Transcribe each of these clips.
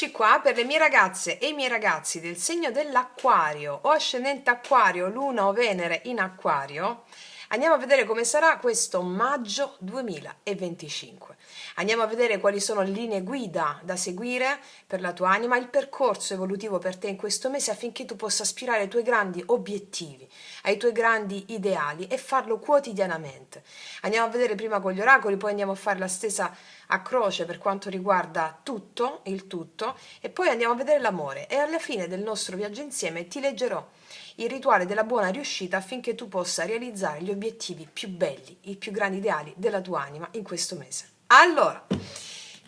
Eccoci qua per le mie ragazze e i miei ragazzi del segno dell'Acquario o ascendente Acquario, Luna o Venere in Acquario. Andiamo a vedere come sarà questo maggio 2025. Andiamo a vedere quali sono le linee guida da seguire per la tua anima, il percorso evolutivo per te in questo mese affinché tu possa aspirare ai tuoi grandi obiettivi, ai tuoi grandi ideali e farlo quotidianamente. Andiamo a vedere prima con gli oracoli, poi andiamo a fare la stessa a croce per quanto riguarda tutto, il tutto, e poi andiamo a vedere l'amore e alla fine del nostro viaggio insieme ti leggerò il rituale della buona riuscita affinché tu possa realizzare gli obiettivi più belli, i più grandi ideali della tua anima in questo mese. Allora,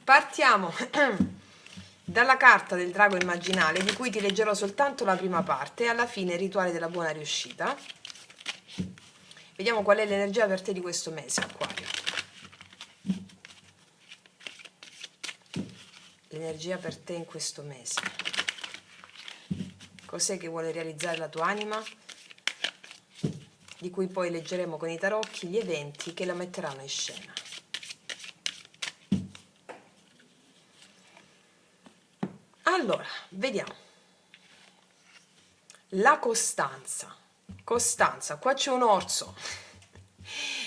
partiamo dalla carta del drago immaginale di cui ti leggerò soltanto la prima parte e alla fine il rituale della buona riuscita. Vediamo qual è l'energia per te di questo mese, Acquario. L'energia per te in questo mese. Cos'è che vuole realizzare la tua anima? Di cui poi leggeremo con i tarocchi gli eventi che la metteranno in scena. Allora, vediamo. La costanza. Costanza, qua c'è un orso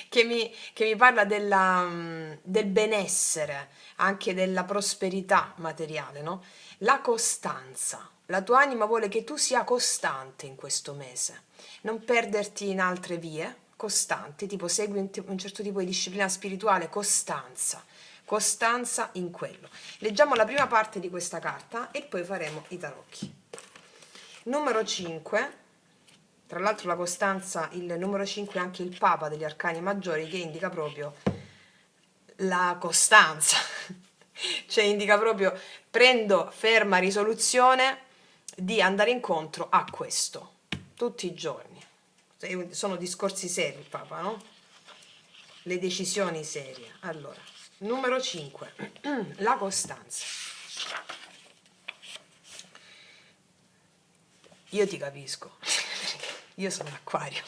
che mi parla del benessere, anche della prosperità materiale, no? La costanza. La tua anima vuole che tu sia costante in questo mese, non perderti in altre vie, costante, tipo segui un certo tipo di disciplina spirituale, costanza. Costanza in quello. Leggiamo la prima parte di questa carta e poi faremo i tarocchi. Numero 5. Tra l'altro la costanza, il numero 5 è anche il papa degli arcani maggiori che indica proprio la costanza, cioè indica proprio prendo ferma risoluzione di andare incontro a questo, tutti i giorni. Sono discorsi seri il papa, no? Le decisioni serie. Allora, numero 5, la costanza. Io ti capisco. Io sono l'acquario.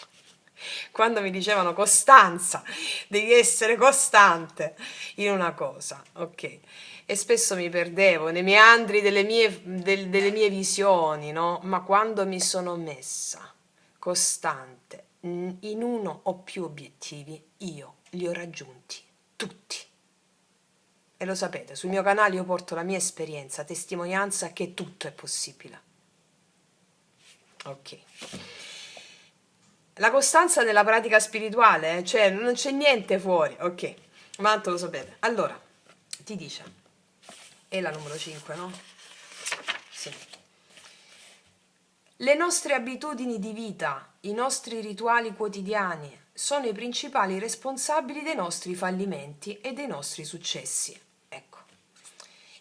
Quando mi dicevano costanza, devi essere costante in una cosa, ok? E spesso mi perdevo nei meandri delle mie visioni, no? Ma quando mi sono messa costante in uno o più obiettivi, io li ho raggiunti tutti. E lo sapete, sul mio canale io porto la mia esperienza, testimonianza che tutto è possibile. Ok. La costanza nella pratica spirituale, cioè non c'è niente fuori, ok, ma tanto lo sapete. Allora, ti dice, è la numero 5, no? Sì. Le nostre abitudini di vita, i nostri rituali quotidiani sono i principali responsabili dei nostri fallimenti e dei nostri successi. Ecco.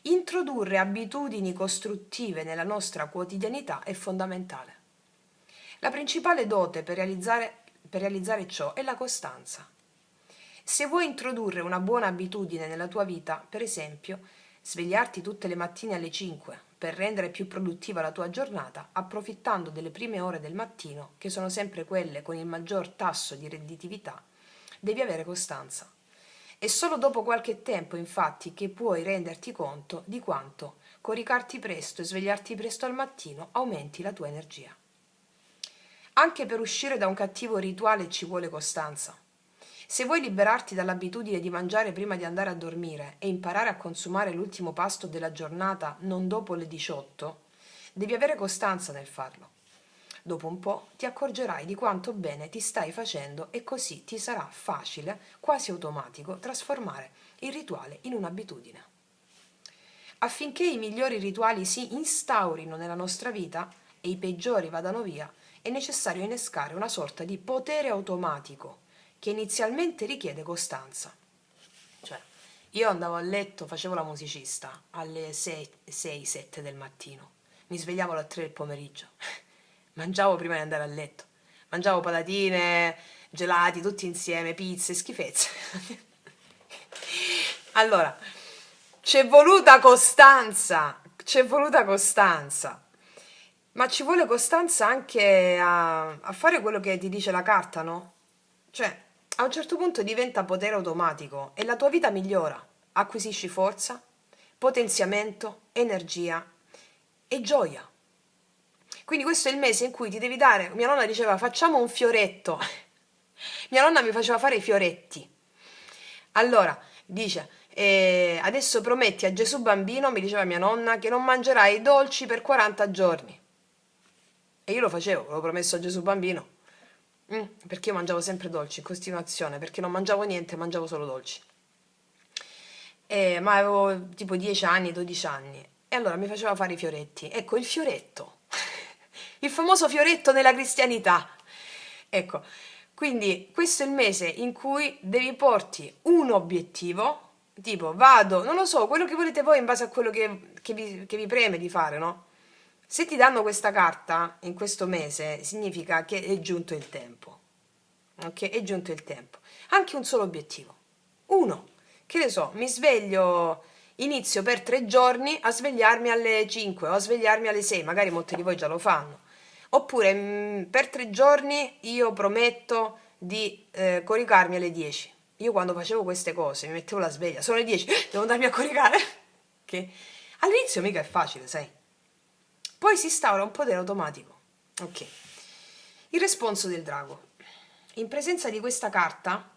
Introdurre abitudini costruttive nella nostra quotidianità è fondamentale. La principale dote per realizzare ciò è la costanza. Se vuoi introdurre una buona abitudine nella tua vita, per esempio, svegliarti tutte le mattine alle 5 per rendere più produttiva la tua giornata, approfittando delle prime ore del mattino, che sono sempre quelle con il maggior tasso di redditività, devi avere costanza. È solo dopo qualche tempo, infatti, che puoi renderti conto di quanto coricarti presto e svegliarti presto al mattino aumenti la tua energia. Anche per uscire da un cattivo rituale ci vuole costanza. Se vuoi liberarti dall'abitudine di mangiare prima di andare a dormire e imparare a consumare l'ultimo pasto della giornata non dopo le 18, devi avere costanza nel farlo. Dopo un po' ti accorgerai di quanto bene ti stai facendo e così ti sarà facile, quasi automatico, trasformare il rituale in un'abitudine. Affinché i migliori rituali si instaurino nella nostra vita e i peggiori vadano via, è necessario innescare una sorta di potere automatico che inizialmente richiede costanza. Cioè, io andavo a letto, facevo la musicista alle 6-7 del mattino, mi svegliavo alle 3 del pomeriggio, mangiavo prima di andare a letto, mangiavo patatine, gelati, tutti insieme, pizze, schifezze. Allora, c'è voluta costanza, ma ci vuole costanza anche a fare quello che ti dice la carta, no? Cioè, a un certo punto diventa potere automatico e la tua vita migliora, acquisisci forza, potenziamento, energia e gioia. Quindi questo è il mese in cui ti devi dare, mia nonna diceva facciamo un fioretto, mia nonna mi faceva fare i fioretti. Allora, dice, adesso prometti a Gesù bambino, mi diceva mia nonna, che non mangerai dolci per 40 giorni. E io lo facevo, l'avevo promesso a Gesù bambino, perché io mangiavo sempre dolci in continuazione, perché non mangiavo niente, mangiavo solo dolci. Ma avevo tipo 10 anni, 12 anni. E allora mi faceva fare i fioretti. Ecco, il fioretto. Il famoso fioretto nella cristianità. Ecco, quindi questo è il mese in cui devi porti un obiettivo, tipo vado, non lo so, quello che volete voi in base a quello che vi preme di fare, no? Se ti danno questa carta in questo mese, significa che è giunto il tempo. Ok? È giunto il tempo. Anche un solo obiettivo. Uno. Che ne so, mi sveglio, inizio per 3 giorni a svegliarmi alle 5 o a svegliarmi alle 6, magari molti di voi già lo fanno. Oppure per 3 giorni io prometto di coricarmi alle 10. Io quando facevo queste cose mi mettevo la sveglia, sono le 10, devo andarmi a coricare. Che all'inizio mica è facile, sai. Poi si instaura un potere automatico. Ok. Il responso del drago. In presenza di questa carta,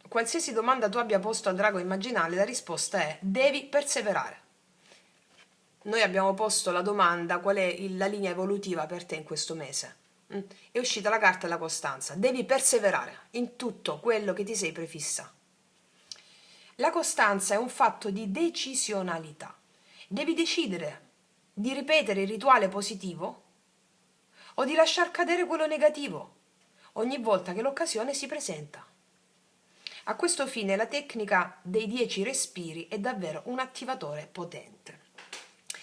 qualsiasi domanda tu abbia posto al drago immaginale, la risposta è devi perseverare. Noi abbiamo posto la domanda qual è la linea evolutiva per te in questo mese. È uscita la carta della costanza. Devi perseverare in tutto quello che ti sei prefissa. La costanza è un fatto di decisionalità. Devi decidere di ripetere il rituale positivo o di lasciar cadere quello negativo ogni volta che l'occasione si presenta. A questo fine la tecnica dei 10 respiri è davvero un attivatore potente.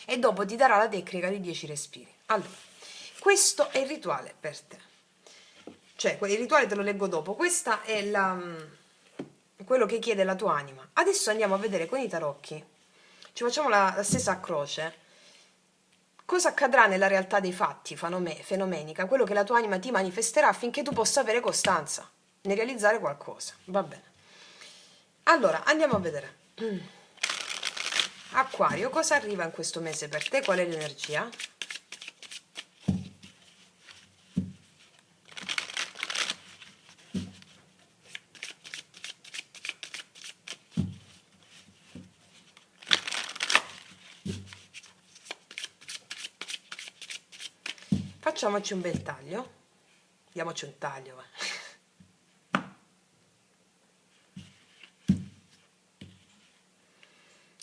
E dopo ti darà la tecnica dei 10 respiri. Allora, questo è il rituale per te. Cioè, il rituale te lo leggo dopo. Questa è quello che chiede la tua anima. Adesso andiamo a vedere con i tarocchi. Ci facciamo la stessa croce. Cosa accadrà nella realtà dei fatti fenomenica, quello che la tua anima ti manifesterà affinché tu possa avere costanza nel realizzare qualcosa. Va bene. Allora, andiamo a vedere. Acquario, cosa arriva in questo mese per te? Qual è l'energia? Facciamoci un bel taglio. Diamoci un taglio.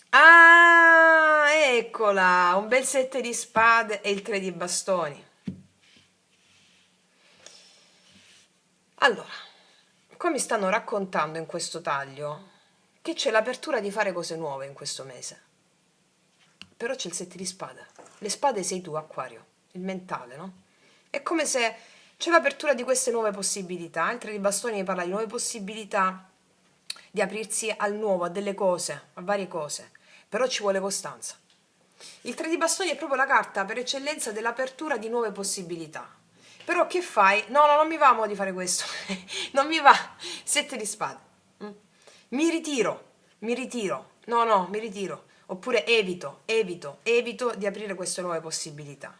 Ah, eccola! Un bel 7 di spade e il 3 di bastoni. Allora, qua mi stanno raccontando in questo taglio che c'è l'apertura di fare cose nuove in questo mese. Però c'è il 7 di spade. Le spade sei tu, Acquario, il mentale, no? È come se c'è l'apertura di queste nuove possibilità. Il 3 di bastoni parla di nuove possibilità, di aprirsi al nuovo, a delle cose, a varie cose. Però ci vuole costanza. Il 3 di bastoni è proprio la carta per eccellenza dell'apertura di nuove possibilità. Però che fai? No, non mi va mo di fare questo. Non mi va. 7 di spade. Mi ritiro. No, mi ritiro. Oppure evito di aprire queste nuove possibilità.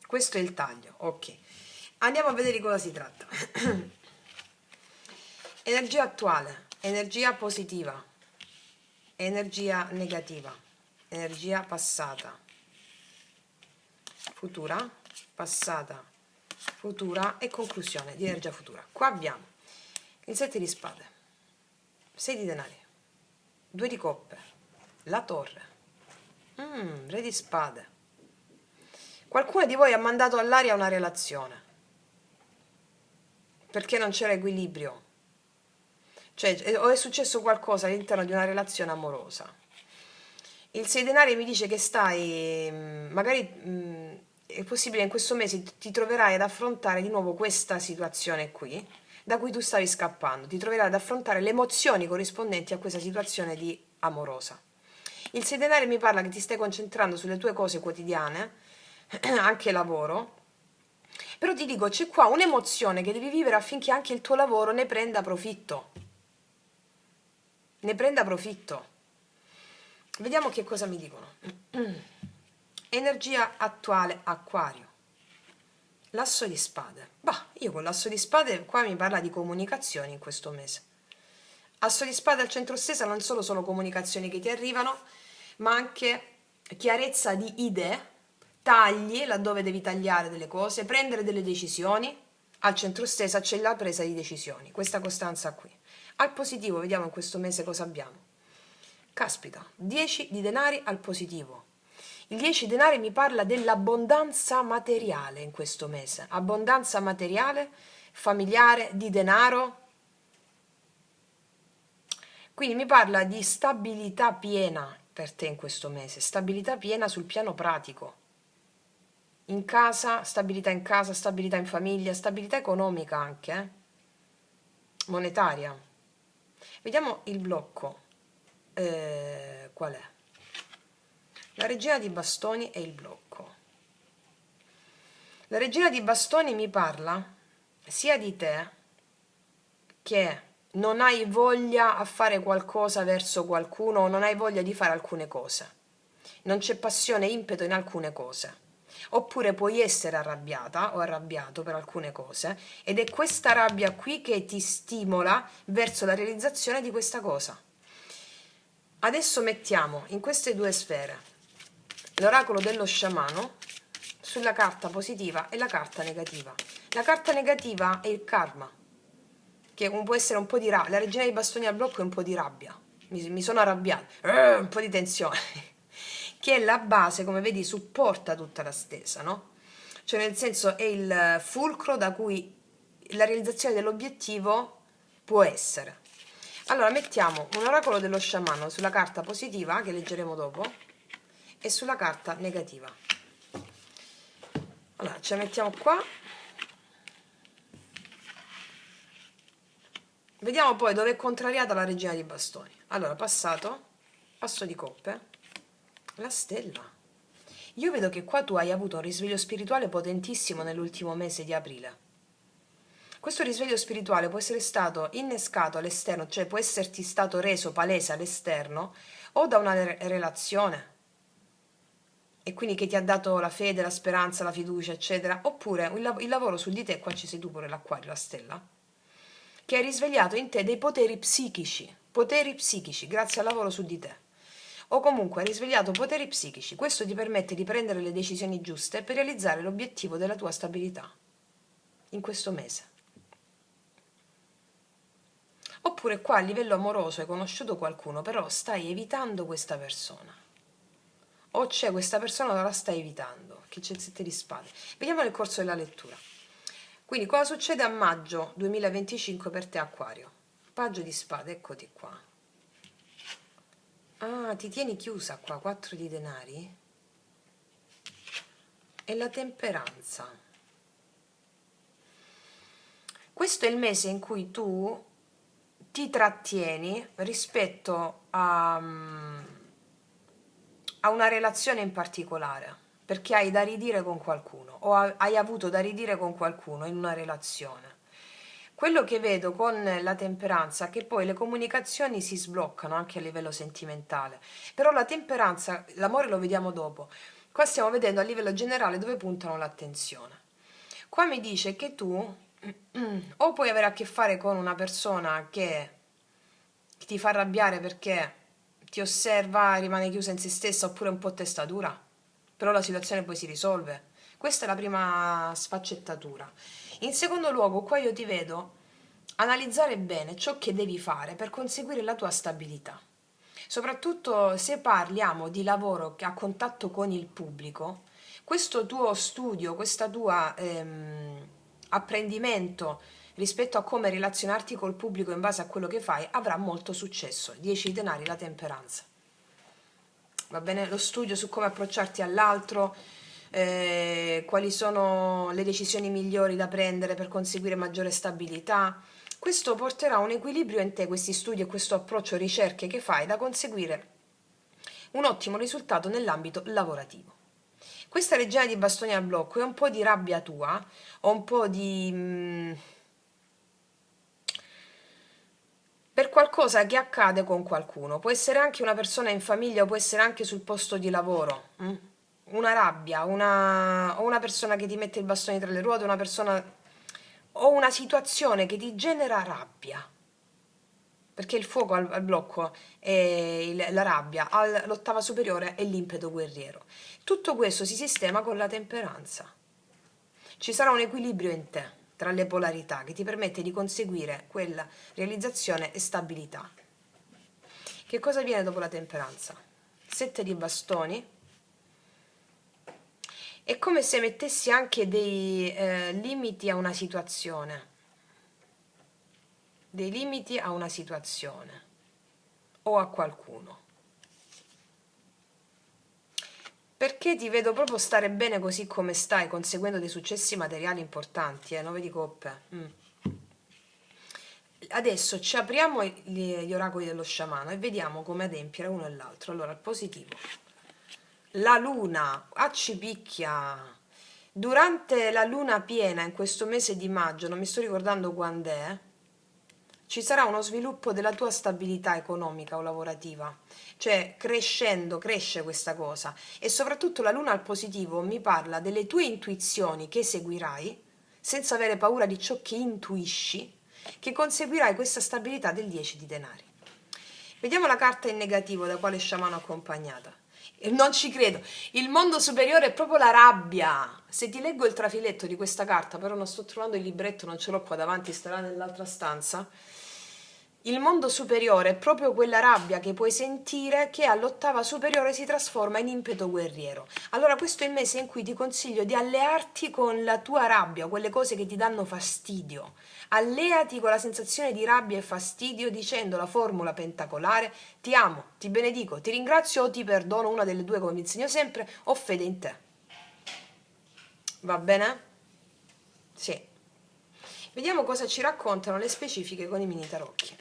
Questo è il taglio, ok. Andiamo a vedere di cosa si tratta. Energia attuale, energia positiva, energia negativa, energia passata, futura, passata, futura e conclusione di energia futura. Qua abbiamo il 7 di spade, 6 di denari, 2 di coppe, la torre, re di spade. Qualcuno di voi ha mandato all'aria una relazione perché non c'era equilibrio. Cioè, o è successo qualcosa all'interno di una relazione amorosa. Il 6 denari mi dice che stai, magari è possibile in questo mese ti troverai ad affrontare di nuovo questa situazione qui, da cui tu stavi scappando. Ti troverai ad affrontare le emozioni corrispondenti a questa situazione di amorosa. Il 6 denari mi parla che ti stai concentrando sulle tue cose quotidiane, anche lavoro, però ti dico, c'è qua un'emozione che devi vivere affinché anche il tuo lavoro ne prenda profitto. Vediamo che cosa mi dicono. Energia attuale Acquario. L'asso di spade. Bah, io con l'asso di spade qua mi parla di comunicazioni in questo mese. Asso di spade al centro stesa non solo sono comunicazioni che ti arrivano, ma anche chiarezza di idee, tagli laddove devi tagliare delle cose, prendere delle decisioni. Al centro stesa c'è la presa di decisioni, questa costanza qui. Al positivo vediamo in questo mese cosa abbiamo. Caspita, 10 di denari al positivo. Il 10 denari mi parla dell'abbondanza materiale in questo mese. Abbondanza materiale, familiare, di denaro. Quindi mi parla di stabilità piena per te in questo mese. Stabilità piena sul piano pratico. In casa, stabilità in famiglia, stabilità economica anche, monetaria. Vediamo il blocco. Qual è? La regina di bastoni e il blocco. La regina di bastoni mi parla sia di te che non hai voglia a fare qualcosa verso qualcuno o non hai voglia di fare alcune cose. Non c'è passione, impeto in alcune cose. Oppure puoi essere arrabbiata o arrabbiato per alcune cose ed è questa rabbia qui che ti stimola verso la realizzazione di questa cosa. Adesso mettiamo in queste due sfere l'oracolo dello sciamano sulla carta positiva e la carta negativa. La carta negativa è il karma, che può essere un po' di rabbia. La regina dei bastoni al blocco è un po' di rabbia. Mi sono arrabbiata, un po' di tensione, che è la base, come vedi, supporta tutta la stesa, no? Cioè nel senso è il fulcro da cui la realizzazione dell'obiettivo può essere. Allora mettiamo un oracolo dello sciamano sulla carta positiva, che leggeremo dopo, e sulla carta negativa. Allora ce la mettiamo qua. Vediamo poi dove è contrariata la regina di bastoni. Allora, passato, asso di coppe, la stella. Io vedo che qua tu hai avuto un risveglio spirituale potentissimo nell'ultimo mese di aprile. Questo risveglio spirituale può essere stato innescato all'esterno, cioè può esserti stato reso palese all'esterno o da una relazione, e quindi che ti ha dato la fede, la speranza, la fiducia, eccetera, oppure il lavoro su di te, qua ci sei tu pure l'acquario, la stella, che hai risvegliato in te dei poteri psichici grazie al lavoro su di te. O comunque hai risvegliato poteri psichici, questo ti permette di prendere le decisioni giuste per realizzare l'obiettivo della tua stabilità in questo mese. Oppure qua a livello amoroso hai conosciuto qualcuno, però stai evitando questa persona. O c'è questa persona, ma la stai evitando, che c'è il 7 di spade. Vediamo nel corso della lettura. Quindi cosa succede a maggio 2025 per te, Acquario? Paggio di spade, eccoti qua. Ah, ti tieni chiusa qua, 4 di denari? E la temperanza. Questo è il mese in cui tu ti trattieni rispetto a una relazione in particolare, perché hai da ridire con qualcuno o hai avuto da ridire con qualcuno in una relazione. Quello che vedo con la temperanza è che poi le comunicazioni si sbloccano anche a livello sentimentale, però la temperanza, l'amore lo vediamo dopo. Qua stiamo vedendo a livello generale dove puntano l'attenzione. Qua mi dice che tu o puoi avere a che fare con una persona che ti fa arrabbiare perché ti osserva, rimane chiusa in se stessa, oppure un po' testa dura, però la situazione poi si risolve. Questa è la prima sfaccettatura. In secondo luogo, qua io ti vedo analizzare bene ciò che devi fare per conseguire la tua stabilità. Soprattutto se parliamo di lavoro a contatto con il pubblico, questo tuo studio, questa tua apprendimento rispetto a come relazionarti col pubblico in base a quello che fai avrà molto successo. 10 denari, la temperanza. Va bene? Lo studio su come approcciarti all'altro, quali sono le decisioni migliori da prendere per conseguire maggiore stabilità. Questo porterà un equilibrio in te, questi studi e questo approccio ricerche che fai, da conseguire un ottimo risultato nell'ambito lavorativo. Questa regina di bastoni al blocco è un po' di rabbia tua, o un po' di per qualcosa che accade con qualcuno. Può essere anche una persona in famiglia o può essere anche sul posto di lavoro. Una rabbia, o una persona che ti mette il bastone tra le ruote, una persona o una situazione che ti genera rabbia. Perché il fuoco al blocco è la rabbia, all'ottava superiore è l'impeto guerriero. Tutto questo si sistema con la temperanza. Ci sarà un equilibrio in te tra le polarità che ti permette di conseguire quella realizzazione e stabilità. Che cosa viene dopo la temperanza? 7 di bastoni. È come se mettessi anche dei limiti a una situazione. Dei limiti a una situazione o a qualcuno. Perché ti vedo proprio stare bene così come stai, conseguendo dei successi materiali importanti, 9 di coppe. Adesso ci apriamo gli oracoli dello sciamano e vediamo come adempiere uno e l'altro. Allora, il positivo. La luna accipicchia. Durante la luna piena in questo mese di maggio, non mi sto ricordando quando è, ci sarà uno sviluppo della tua stabilità economica o lavorativa, cioè crescendo, cresce questa cosa e soprattutto la luna al positivo mi parla delle tue intuizioni che seguirai senza avere paura di ciò che intuisci, che conseguirai questa stabilità del 10 di denari. Vediamo la carta in negativo da quale sciamano accompagnata. Non ci credo, il mondo superiore è proprio la rabbia. Se ti leggo il trafiletto di questa carta, però non sto trovando il libretto, non ce l'ho qua davanti, starà nell'altra stanza. Il mondo superiore è proprio quella rabbia che puoi sentire che all'ottava superiore si trasforma in impeto guerriero. Allora questo è il mese in cui ti consiglio di allearti con la tua rabbia, quelle cose che ti danno fastidio. Alleati con la sensazione di rabbia e fastidio dicendo la formula pentacolare: ti amo, ti benedico, ti ringrazio o ti perdono, una delle due come vi insegno sempre, ho fede in te. Va bene? Sì. Vediamo cosa ci raccontano le specifiche con i mini tarocchi.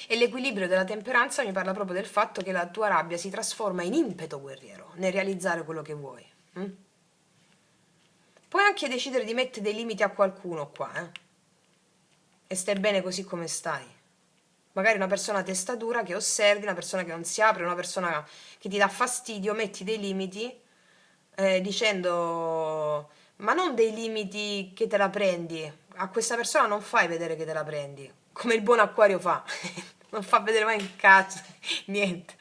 E l'equilibrio della temperanza mi parla proprio del fatto che la tua rabbia si trasforma in impeto guerriero nel realizzare quello che vuoi. Puoi anche decidere di mettere dei limiti a qualcuno qua, e stai bene così come stai. Magari una persona a testa dura che osservi, una persona che non si apre, una persona che ti dà fastidio, metti dei limiti dicendo, ma non dei limiti che te la prendi, a questa persona non fai vedere che te la prendi, come il buon acquario fa, non fa vedere mai un cazzo, niente.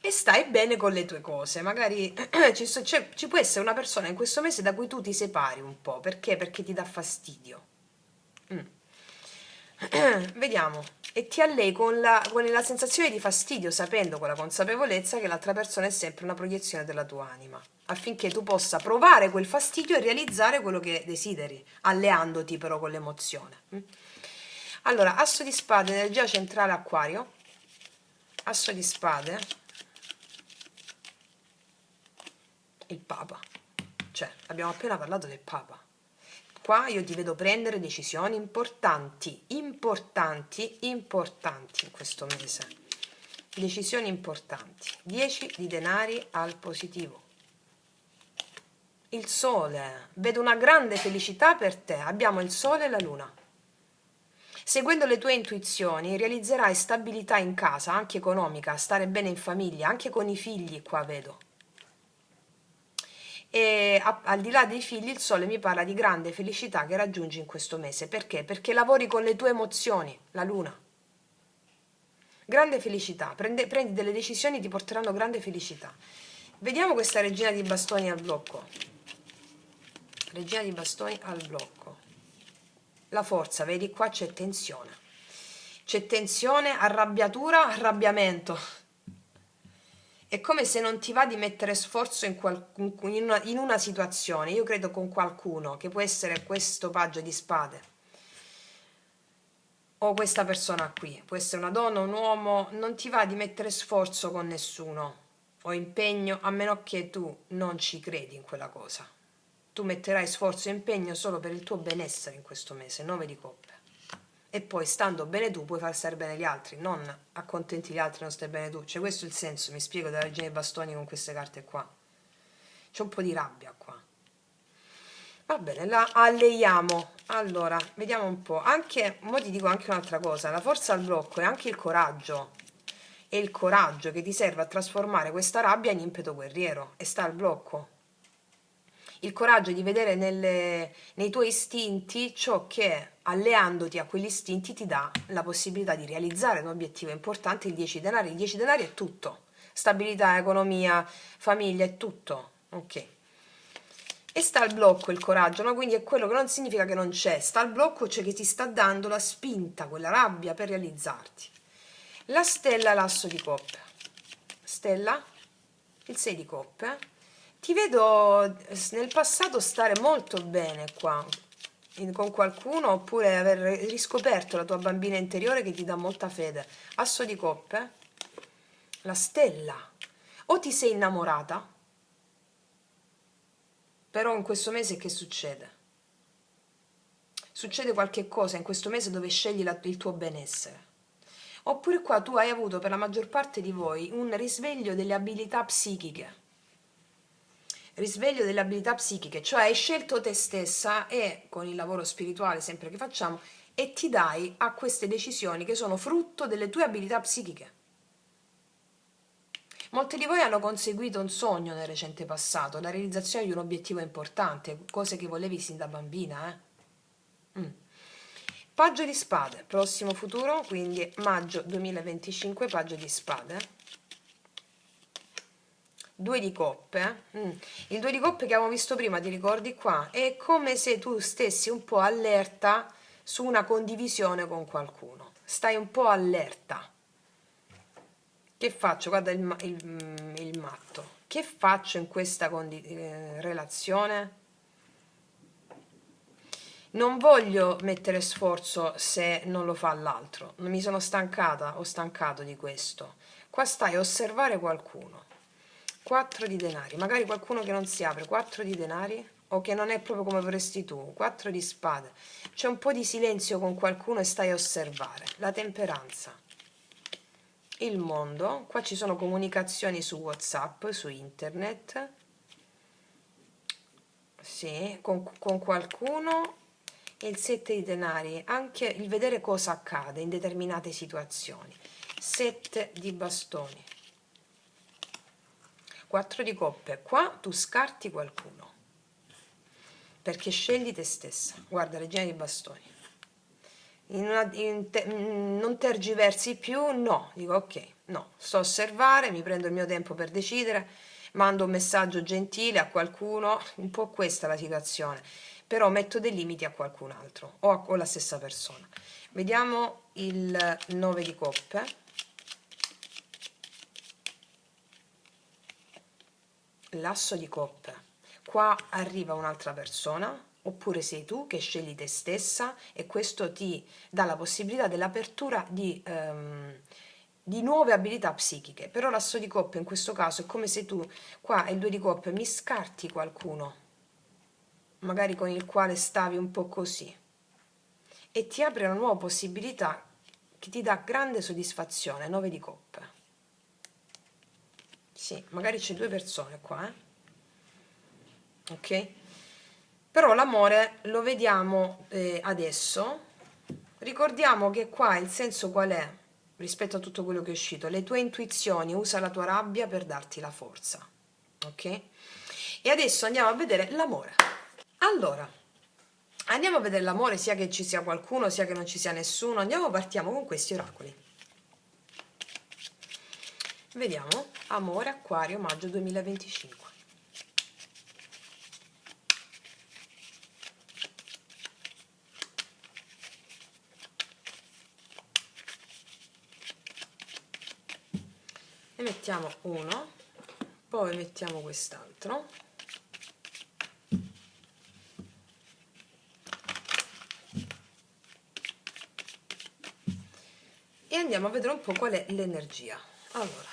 E stai bene con le tue cose, magari ci può essere una persona in questo mese da cui tu ti separi un po', perché? Perché ti dà fastidio. Vediamo, e ti allei con la sensazione di fastidio, sapendo con la consapevolezza che l'altra persona è sempre una proiezione della tua anima, affinché tu possa provare quel fastidio e realizzare quello che desideri, alleandoti però con l'emozione. Allora, asso di spade, energia centrale acquario, asso di spade, il papa, cioè abbiamo appena parlato del papa. Qua io ti vedo prendere decisioni importanti in questo mese. Decisioni importanti. 10 di denari al positivo. Il sole. Vedo una grande felicità per te. Abbiamo il sole e la luna. Seguendo le tue intuizioni realizzerai stabilità in casa, anche economica, stare bene in famiglia, anche con i figli qua vedo. E al di là dei figli il sole mi parla di grande felicità che raggiungi in questo mese. Perché? Perché lavori con le tue emozioni, la luna. Grande felicità, prendi delle decisioni che ti porteranno grande felicità. Vediamo questa regina di bastoni al blocco. Regina di bastoni al blocco. La forza, vedi qua c'è tensione. C'è tensione, arrabbiatura, arrabbiamento. È come se non ti va di mettere sforzo in una situazione, io credo con qualcuno, che può essere questo paggio di spade, o questa persona qui, può essere una donna, un uomo, non ti va di mettere sforzo con nessuno, o impegno, a meno che tu non ci credi in quella cosa. Tu metterai sforzo e impegno solo per il tuo benessere in questo mese, 9 di coppe. E poi stando bene tu puoi far stare bene gli altri, non accontenti gli altri e non stai bene tu. Cioè questo è il senso, mi spiego, della regina dei bastoni con queste carte qua. C'è un po' di rabbia qua. Va bene, la alleiamo. Allora, vediamo un po'. Anche, mo ti dico anche un'altra cosa, la forza al blocco è anche il coraggio. È il coraggio che ti serve a trasformare questa rabbia in impeto guerriero. E sta al blocco. Il coraggio di vedere nei tuoi istinti ciò che, alleandoti a quegli istinti, ti dà la possibilità di realizzare un obiettivo importante, il 10 denari. Il 10 denari è tutto. Stabilità, economia, famiglia, è tutto. Ok. E sta al blocco il coraggio, no? Quindi è quello che non significa che non c'è, sta al blocco, cioè che ti sta dando la spinta, quella rabbia per realizzarti. La stella, l'asso di coppe. Stella, il 6 di coppe. Ti vedo nel passato stare molto bene qua con qualcuno, oppure aver riscoperto la tua bambina interiore che ti dà molta fede. Asso di coppe, la stella. O ti sei innamorata, però in questo mese che succede? Succede qualche cosa in questo mese dove scegli il tuo benessere. Oppure qua tu hai avuto per la maggior parte di voi un risveglio delle abilità psichiche. Risveglio delle abilità psichiche, cioè hai scelto te stessa e con il lavoro spirituale sempre che facciamo e ti dai a queste decisioni che sono frutto delle tue abilità psichiche. Molti di voi hanno conseguito un sogno nel recente passato, la realizzazione di un obiettivo importante, cose che volevi sin da bambina, Paggio di spade, prossimo futuro, quindi maggio 2025, paggio di spade. 2 di coppe. Il 2 di coppe che avevamo visto prima, ti ricordi qua? È come se tu stessi un po' allerta su una condivisione con qualcuno. Stai un po' allerta. Che faccio? Guarda il matto. Che faccio in questa relazione? Non voglio mettere sforzo se non lo fa l'altro. Non mi sono stancata o stancato di questo. Qua stai a osservare qualcuno. 4 di denari, magari qualcuno che non si apre. 4 di denari o che non è proprio come vorresti tu. 4 di spade. C'è un po' di silenzio con qualcuno e stai a osservare. La temperanza. Il mondo. Qua ci sono comunicazioni su WhatsApp, su internet. Sì, con qualcuno. E il 7 di denari, anche il vedere cosa accade in determinate situazioni. 7 di bastoni. 4 di coppe, qua tu scarti qualcuno perché scegli te stessa. Guarda, regina di bastoni. Non tergiversi più, no, dico ok, no, sto a osservare, mi prendo il mio tempo per decidere, mando un messaggio gentile a qualcuno, un po' questa è la situazione, però metto dei limiti a qualcun altro o alla stessa persona. Vediamo il 9 di coppe. L'asso di coppe. Qua arriva un'altra persona, oppure sei tu che scegli te stessa e questo ti dà la possibilità dell'apertura di nuove abilità psichiche. Però l'asso di coppe in questo caso è come se tu, qua è il 2 di coppe, mi scarti qualcuno, magari con il quale stavi un po' così, e ti apre una nuova possibilità che ti dà grande soddisfazione. 9 di coppe. Sì, magari c'è 2 persone qua, ok? Però l'amore lo vediamo adesso. Ricordiamo che qua il senso qual è rispetto a tutto quello che è uscito? Le tue intuizioni, usa la tua rabbia per darti la forza, ok? E adesso andiamo a vedere l'amore. Allora, andiamo a vedere l'amore, sia che ci sia qualcuno, sia che non ci sia nessuno. Partiamo con questi oracoli. Vediamo, amore, Acquario, maggio 2025. Ne mettiamo uno, poi mettiamo quest'altro. E andiamo a vedere un po' qual è l'energia. Allora,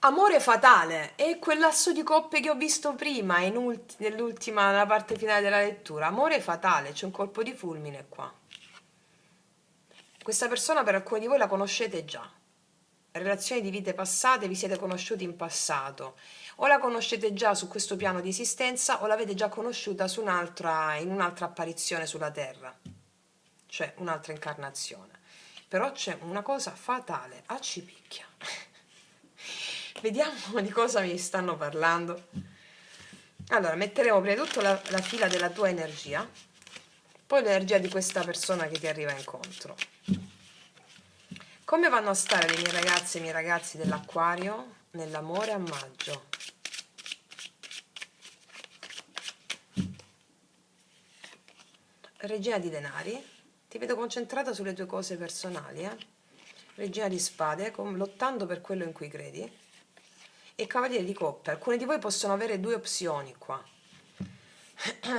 amore fatale è quell'asso di coppe che ho visto prima, nell'ultima, nella parte finale della lettura. Amore fatale, c'è un colpo di fulmine qua. Questa persona per alcuni di voi la conoscete già. Relazioni di vite passate, vi siete conosciuti in passato. O la conoscete già su questo piano di esistenza o l'avete già conosciuta su in un'altra apparizione sulla Terra, cioè un'altra incarnazione. Però c'è una cosa fatale, accipicchia. Vediamo di cosa mi stanno parlando. Allora, metteremo prima di tutto la fila della tua energia, poi l'energia di questa persona che ti arriva incontro. Come vanno a stare le mie ragazze e i miei ragazzi dell'Acquario nell'amore a maggio? Regina di denari, ti vedo concentrata sulle tue cose personali, Regina di spade, lottando per quello in cui credi. E cavaliere di coppe, alcuni di voi possono avere due opzioni qua.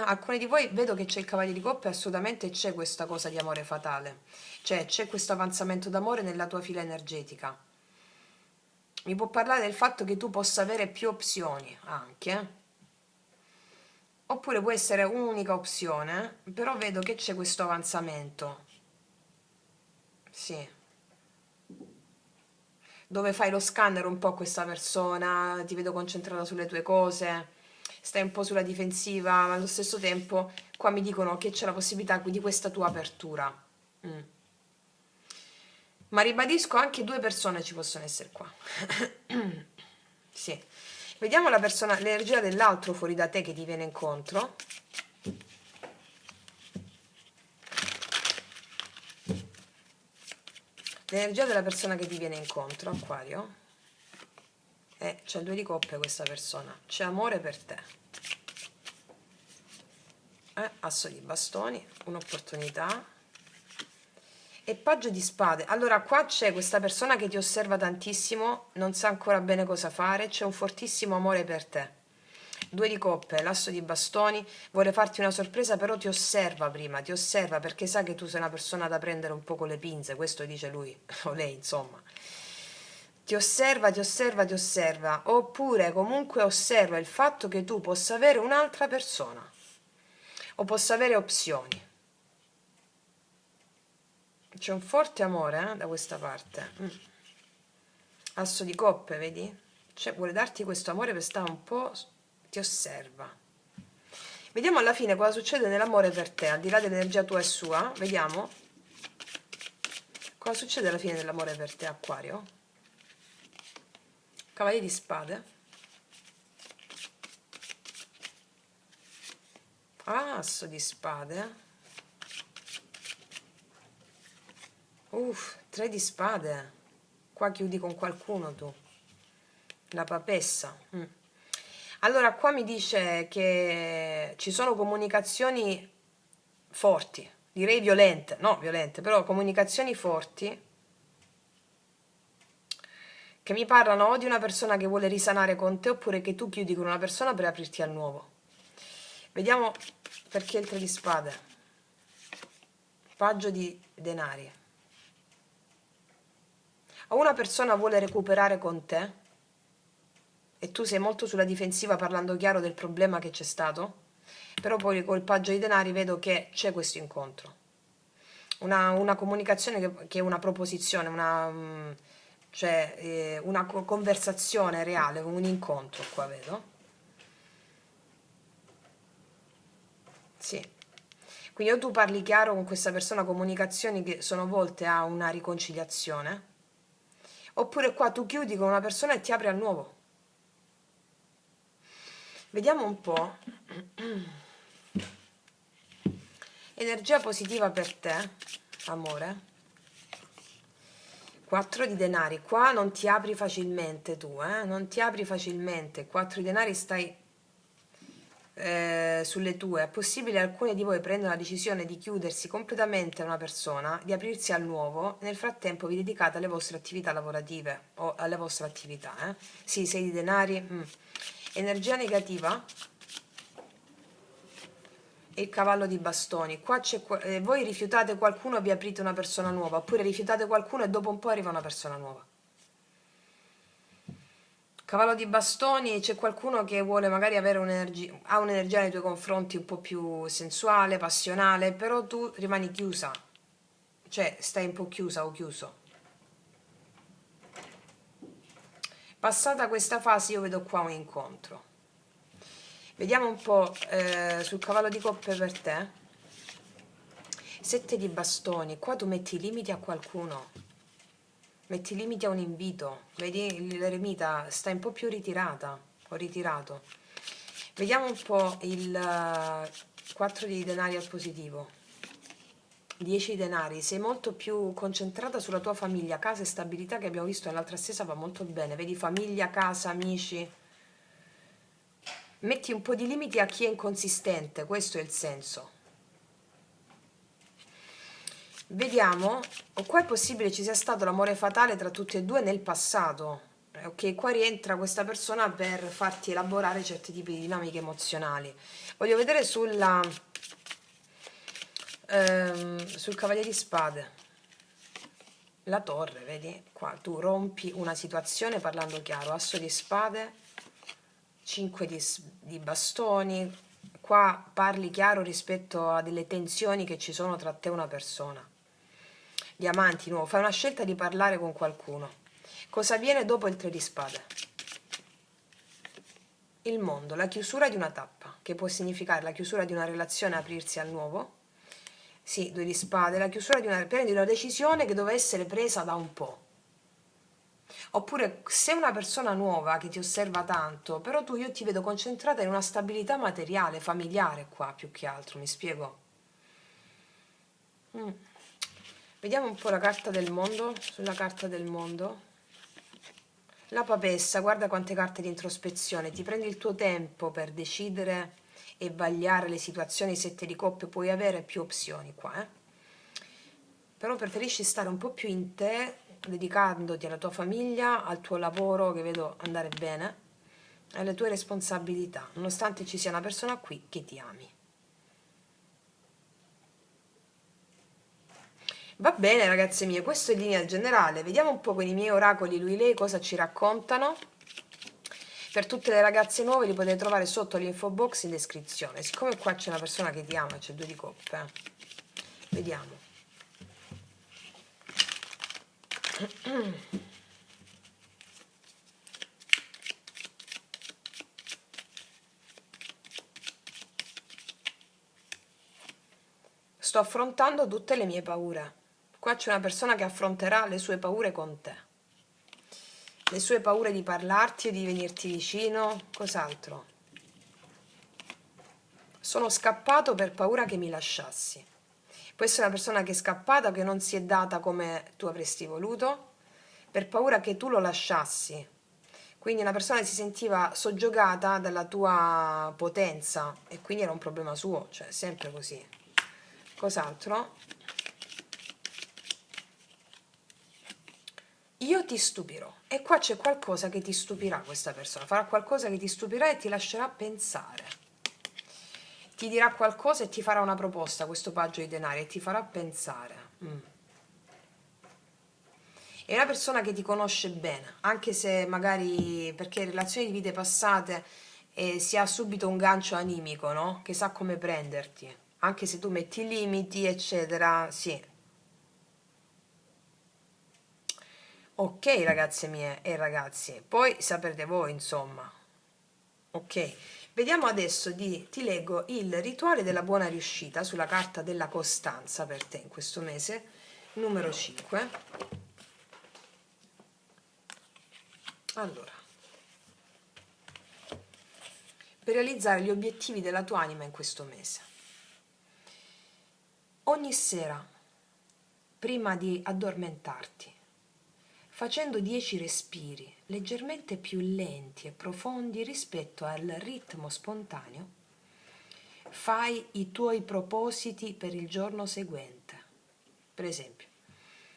Alcuni di voi vedo che c'è il cavaliere di coppe, assolutamente c'è questa cosa di amore fatale, cioè c'è questo avanzamento d'amore nella tua fila energetica. Mi può parlare del fatto che tu possa avere più opzioni anche, oppure può essere un'unica opzione, però vedo che c'è questo avanzamento, sì, dove fai lo scanner un po' a questa persona, ti vedo concentrata sulle tue cose, stai un po' sulla difensiva, ma allo stesso tempo qua mi dicono che c'è la possibilità di questa tua apertura. Ma ribadisco, anche due persone ci possono essere qua. Sì. Vediamo la persona, l'energia dell'altro fuori da te che ti viene incontro. L'energia della persona che ti viene incontro, Acquario. C'è il 2 di coppe questa persona. C'è amore per te. Asso di bastoni, un'opportunità. E paggio di spade. Allora qua c'è questa persona che ti osserva tantissimo, non sa ancora bene cosa fare, c'è un fortissimo amore per te. 2 di coppe, l'asso di bastoni, vuole farti una sorpresa, però ti osserva prima, ti osserva perché sa che tu sei una persona da prendere un po' con le pinze, questo dice lui o lei, insomma. Ti osserva, ti osserva, ti osserva, oppure comunque osserva il fatto che tu possa avere un'altra persona o possa avere opzioni. C'è un forte amore da questa parte. Asso di coppe, vedi? Cioè, vuole darti questo amore per stare un po', ti osserva. Vediamo alla fine cosa succede nell'amore per te, al di là dell'energia tua e sua. Vediamo cosa succede alla fine dell'amore per te, Acquario. Cavaliere di spade. Asso di spade. 3 di spade. Qua chiudi con qualcuno tu. La papessa. Allora qua mi dice che ci sono comunicazioni forti, direi violente, no violente, però comunicazioni forti che mi parlano o di una persona che vuole risanare con te oppure che tu chiudi con una persona per aprirti al nuovo. Vediamo perché il 3 di spade. Paggio di denari. O una persona vuole recuperare con te e tu sei molto sulla difensiva parlando chiaro del problema che c'è stato, però poi col paggio di denari vedo che c'è questo incontro. Una comunicazione che è una proposizione, una conversazione reale, un incontro qua vedo. Sì. Quindi o tu parli chiaro con questa persona, comunicazioni che sono volte a una riconciliazione, oppure qua tu chiudi con una persona e ti apri al nuovo. Vediamo un po'. Energia positiva per te, amore. 4 di denari. Qua non ti apri facilmente tu, non ti apri facilmente. 4 di denari stai sulle tue. È possibile che alcuni di voi prendano la decisione di chiudersi completamente a una persona, di aprirsi al nuovo, nel frattempo vi dedicate alle vostre attività lavorative o alle vostre attività. Sì, 6 di denari. Energia negativa. E il cavallo di bastoni. Qua c'è voi rifiutate qualcuno e vi aprite una persona nuova, oppure rifiutate qualcuno e dopo un po' arriva una persona nuova. Cavallo di bastoni, c'è qualcuno che vuole magari avere un'energia, ha un'energia nei tuoi confronti un po' più sensuale, passionale, però tu rimani chiusa, cioè stai un po' chiusa o chiuso. Passata questa fase io vedo qua un incontro. Vediamo un po' sul cavallo di coppe per te. 7 di bastoni, qua tu metti i limiti a qualcuno, metti i limiti a un invito, vedi l'eremita sta un po' più ritirata o ritirato. Vediamo un po' il 4 di denari al positivo, 10 di denari, sei molto più concentrata sulla tua famiglia, casa e stabilità, che abbiamo visto nell'altra stessa va molto bene, vedi famiglia, casa, amici. Metti un po' di limiti a chi è inconsistente, questo è il senso. Vediamo, o qua è possibile ci sia stato l'amore fatale tra tutti e due nel passato. Ok, qua rientra questa persona per farti elaborare certi tipi di dinamiche emozionali. Voglio vedere sul Cavaliere di Spade. La torre, vedi? Qua tu rompi una situazione parlando chiaro. Asso di spade, 5 di bastoni. Qua parli chiaro rispetto a delle tensioni che ci sono tra te e una persona. Diamanti, nuovo, fai una scelta di parlare con qualcuno. Cosa avviene dopo il 3 di spade? Il mondo, la chiusura di una tappa, che può significare la chiusura di una relazione, aprirsi al nuovo. Sì, 2 di spade, la chiusura di prendi una decisione che doveva essere presa da un po'. Oppure sei una persona nuova che ti osserva tanto, però io ti vedo concentrata in una stabilità materiale, familiare qua più che altro, mi spiego? Vediamo un po' la carta del mondo, sulla carta del mondo. La papessa, guarda quante carte di introspezione, ti prendi il tuo tempo per decidere e vagliare le situazioni, 7 di coppe, puoi avere più opzioni qua, però preferisci stare un po' più in te, dedicandoti alla tua famiglia, al tuo lavoro che vedo andare bene, alle tue responsabilità, nonostante ci sia una persona qui che ti ami. Va bene ragazze mie, questo in linea generale. Vediamo un po' con i miei oracoli lui lei cosa ci raccontano. Per tutte le ragazze nuove li potete trovare sotto l'info box in descrizione. Siccome qua c'è una persona che ti ama, c'è 2 di coppe, vediamo. Sto affrontando tutte le mie paure. Qua c'è una persona che affronterà le sue paure con te. Le sue paure di parlarti o di venirti vicino, cos'altro? Sono scappato per paura che mi lasciassi. Può essere una persona che è scappata o che non si è data come tu avresti voluto, per paura che tu lo lasciassi. Quindi una persona che si sentiva soggiogata dalla tua potenza e quindi era un problema suo, cioè sempre così. Cos'altro? Io ti stupirò. E qua c'è qualcosa che ti stupirà questa persona. Farà qualcosa che ti stupirà e ti lascerà pensare. Ti dirà qualcosa e ti farà una proposta, questo paggio di denari, e ti farà pensare. È una persona che ti conosce bene, anche se magari perché relazioni di vite passate si ha subito un gancio animico, no? Che sa come prenderti, anche se tu metti limiti, eccetera, sì. Ok, ragazze mie e ragazzi, poi saprete voi, insomma. Ok, vediamo adesso ti leggo il rituale della buona riuscita sulla carta della costanza per te in questo mese, numero 5. Allora, per realizzare gli obiettivi della tua anima in questo mese. Ogni sera, prima di addormentarti, facendo 10 respiri leggermente più lenti e profondi rispetto al ritmo spontaneo, fai i tuoi propositi per il giorno seguente. Per esempio,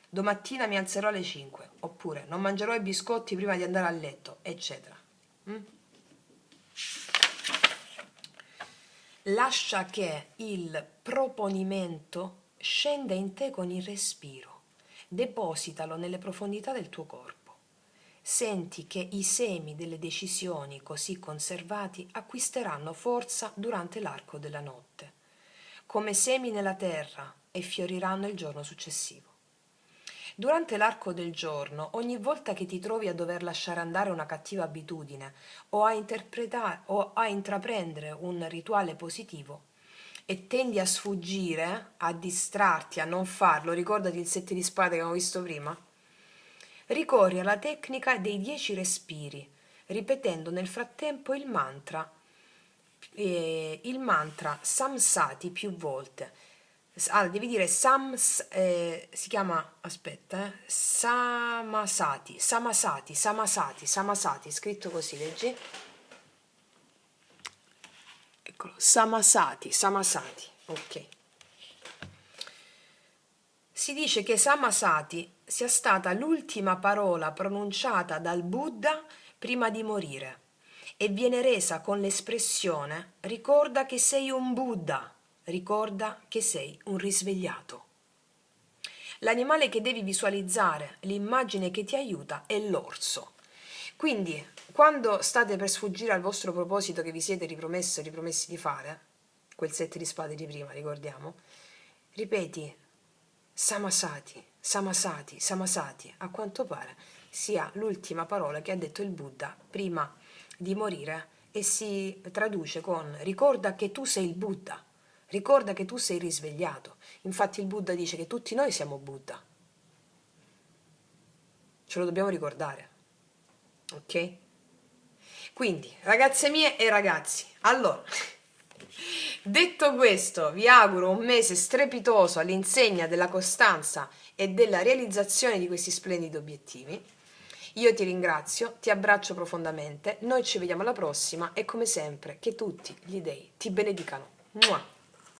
domattina mi alzerò alle 5, oppure non mangerò i biscotti prima di andare a letto, eccetera. Lascia che il proponimento scenda in te con il respiro. Depositalo nelle profondità del tuo corpo. Senti che i semi delle decisioni così conservati acquisteranno forza durante l'arco della notte, come semi nella terra, e fioriranno il giorno successivo. Durante l'arco del giorno, ogni volta che ti trovi a dover lasciare andare una cattiva abitudine o a intraprendere un rituale positivo e tendi a sfuggire, a distrarti, a non farlo, ricordati il 7 di spade che abbiamo visto prima, ricorri alla tecnica dei 10 respiri, ripetendo nel frattempo il mantra Samsati più volte. Allora, devi dire si chiama, aspetta, Samasati, Samasati, Samasati, Samasati, scritto così, leggi? Eccolo, Samasati, Samasati, ok. Si dice che Samasati sia stata l'ultima parola pronunciata dal Buddha prima di morire e viene resa con l'espressione ricorda che sei un Buddha, ricorda che sei un risvegliato. L'animale che devi visualizzare, l'immagine che ti aiuta è l'orso. Quindi, quando state per sfuggire al vostro proposito che vi siete ripromessi di fare, quel 7 di spade di prima, ricordiamo, ripeti Samasati, Samasati, Samasati, a quanto pare sia l'ultima parola che ha detto il Buddha prima di morire e si traduce con ricorda che tu sei il Buddha, ricorda che tu sei risvegliato. Infatti il Buddha dice che tutti noi siamo Buddha. Ce lo dobbiamo ricordare. Ok? Quindi, ragazze mie e ragazzi, allora, detto questo, vi auguro un mese strepitoso all'insegna della costanza e della realizzazione di questi splendidi obiettivi. Io ti ringrazio, ti abbraccio profondamente, noi ci vediamo alla prossima e come sempre che tutti gli dei ti benedicano. Mua!